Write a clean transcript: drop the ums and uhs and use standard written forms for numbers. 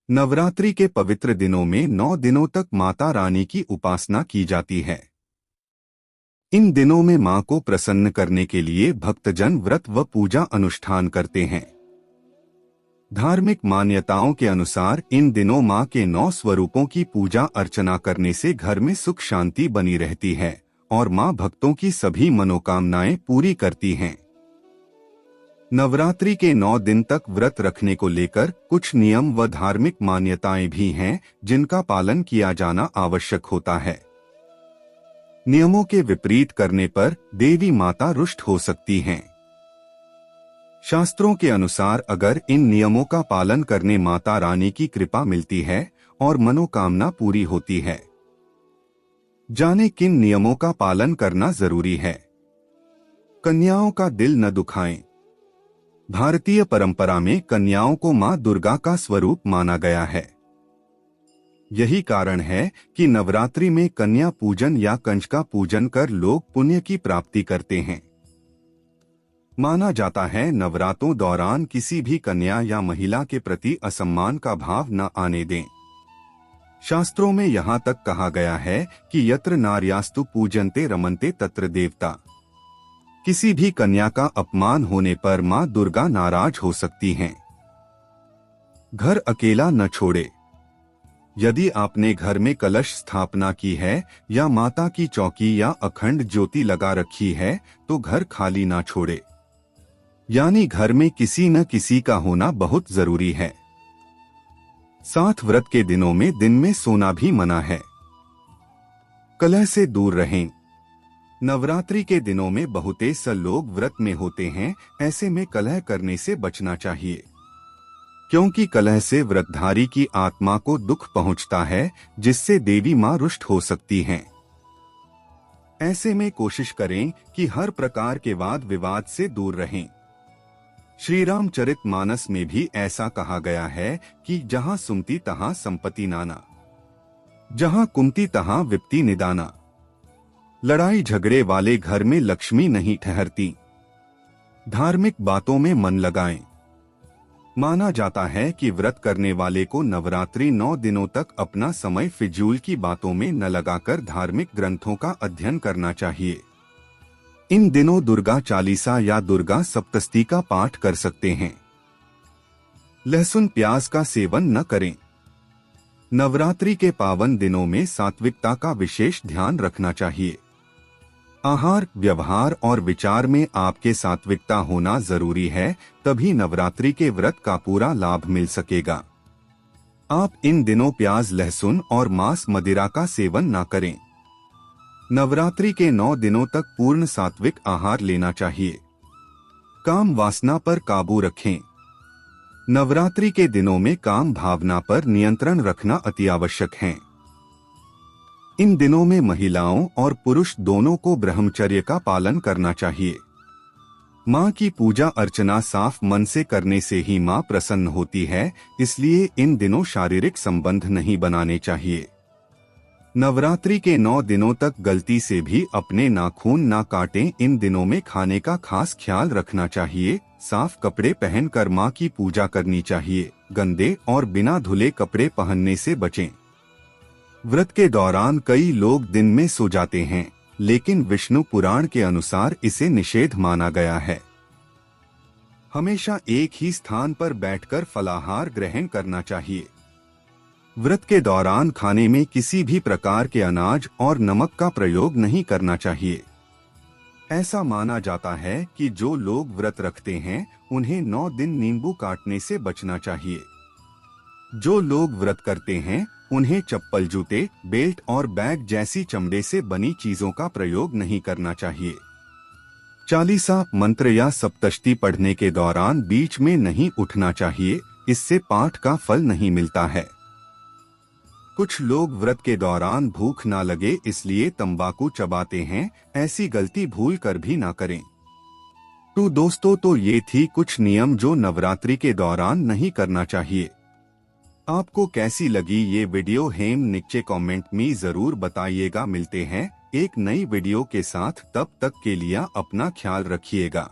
नवरात्रि के पवित्र दिनों में 9 दिनों तक माता रानी की उपासना की जाती है। इन दिनों में मां को प्रसन्न करने के लिए भक्तजन व्रत व पूजा अनुष्ठान करते हैं। धार्मिक मान्यताओं के अनुसार इन दिनों मां के 9 स्वरूपों की पूजा अर्चना करने से घर में सुख शांति बनी रहती है और मां भक्तों की सभी मनोकामनाएं पूरी करती हैं। नवरात्रि के 9 दिन तक व्रत रखने को लेकर कुछ नियम व धार्मिक मान्यताएं भी हैं जिनका पालन किया जाना आवश्यक होता है। नियमों के विपरीत करने पर देवी माता रुष्ट हो सकती हैं। शास्त्रों के अनुसार अगर इन नियमों का पालन करने माता रानी की कृपा मिलती है और मनोकामना पूरी होती है। जाने किन नियमों का पालन करना जरूरी है। कन्याओं का दिल न दुखाएं। भारतीय परंपरा में कन्याओं को मां दुर्गा का स्वरूप माना गया है। यही कारण है कि नवरात्रि में कन्या पूजन या कंजका पूजन कर लोग पुण्य की प्राप्ति करते हैं। माना जाता है नवरात्रों दौरान किसी भी कन्या या महिला के प्रति असम्मान का भाव न आने दें। शास्त्रों में यहाँ तक कहा गया है कि यत्र नार्यास्तु पूजन्ते रमन्ते तत्र देवता। किसी भी कन्या का अपमान होने पर मां दुर्गा नाराज हो सकती हैं। घर अकेला न छोड़े। यदि आपने घर में कलश स्थापना की है या माता की चौकी या अखंड ज्योति लगा रखी है तो घर खाली ना छोड़े। यानी घर में किसी न किसी का होना बहुत जरूरी है। साथ व्रत के दिनों में दिन में सोना भी मना है। कलह से दूर रहें। नवरात्रि के दिनों में बहुतेरे से लोग व्रत में होते हैं, ऐसे में कलह करने से बचना चाहिए, क्योंकि कलह से व्रतधारी की आत्मा को दुख पहुंचता है जिससे देवी मां रुष्ट हो सकती हैं। ऐसे में कोशिश करें कि हर प्रकार के वाद विवाद से दूर रहें। श्री रामचरितमानस में भी ऐसा कहा गया है कि जहां सुमति तहां संपत्ति नाना, जहां कुमति तहां विपत्ति निदाना। लड़ाई झगड़े वाले घर में लक्ष्मी नहीं ठहरती। धार्मिक बातों में मन लगाएं। माना जाता है कि व्रत करने वाले को नवरात्रि 9 दिनों तक अपना समय फिजूल की बातों में न लगाकर धार्मिक ग्रंथों का अध्ययन करना चाहिए। इन दिनों दुर्गा चालीसा या दुर्गा सप्तशती का पाठ कर सकते हैं। लहसुन प्याज का सेवन न करें। नवरात्रि के पावन दिनों में सात्विकता का विशेष ध्यान रखना चाहिए। आहार, व्यवहार और विचार में आपके सात्विकता होना जरूरी है, तभी नवरात्रि के व्रत का पूरा लाभ मिल सकेगा। आप इन दिनों प्याज, लहसुन और मांस मदिरा का सेवन न करें। नवरात्रि के 9 दिनों तक पूर्ण सात्विक आहार लेना चाहिए। काम वासना पर काबू रखें। नवरात्रि के दिनों में काम भावना पर नियंत्रण रखना अति आवश्यक है। इन दिनों में महिलाओं और पुरुष दोनों को ब्रह्मचर्य का पालन करना चाहिए। मां की पूजा अर्चना साफ मन से करने से ही मां प्रसन्न होती है, इसलिए इन दिनों शारीरिक संबंध नहीं बनाने चाहिए। नवरात्रि के 9 दिनों तक गलती से भी अपने नाखून ना काटें। इन दिनों में खाने का खास ख्याल रखना चाहिए। साफ कपड़े पहनकर मां की पूजा करनी चाहिए। गंदे और बिना धुले कपड़े पहनने से बचें। व्रत के दौरान कई लोग दिन में सो जाते हैं, लेकिन विष्णु पुराण के अनुसार इसे निषेध माना गया है। हमेशा एक ही स्थान पर बैठकर फलाहार ग्रहण करना चाहिए। व्रत के दौरान खाने में किसी भी प्रकार के अनाज और नमक का प्रयोग नहीं करना चाहिए। ऐसा माना जाता है कि जो लोग व्रत रखते हैं उन्हें 9 दिन नींबू काटने से बचना चाहिए। जो लोग व्रत करते हैं उन्हें चप्पल, जूते, बेल्ट और बैग जैसी चमड़े से बनी चीजों का प्रयोग नहीं करना चाहिए। चालीसा, मंत्र या सप्तशती पढ़ने के दौरान बीच में नहीं उठना चाहिए, इससे पाठ का फल नहीं मिलता है। कुछ लोग व्रत के दौरान भूख ना लगे इसलिए तंबाकू चबाते हैं, ऐसी गलती भूल कर भी ना करें। तो दोस्तों, तो ये थी कुछ नियम जो नवरात्रि के दौरान नहीं करना चाहिए। आपको कैसी लगी ये वीडियो हेम नीचे कमेंट में जरूर बताइएगा। मिलते हैं एक नई वीडियो के साथ, तब तक के लिए अपना ख्याल रखिएगा।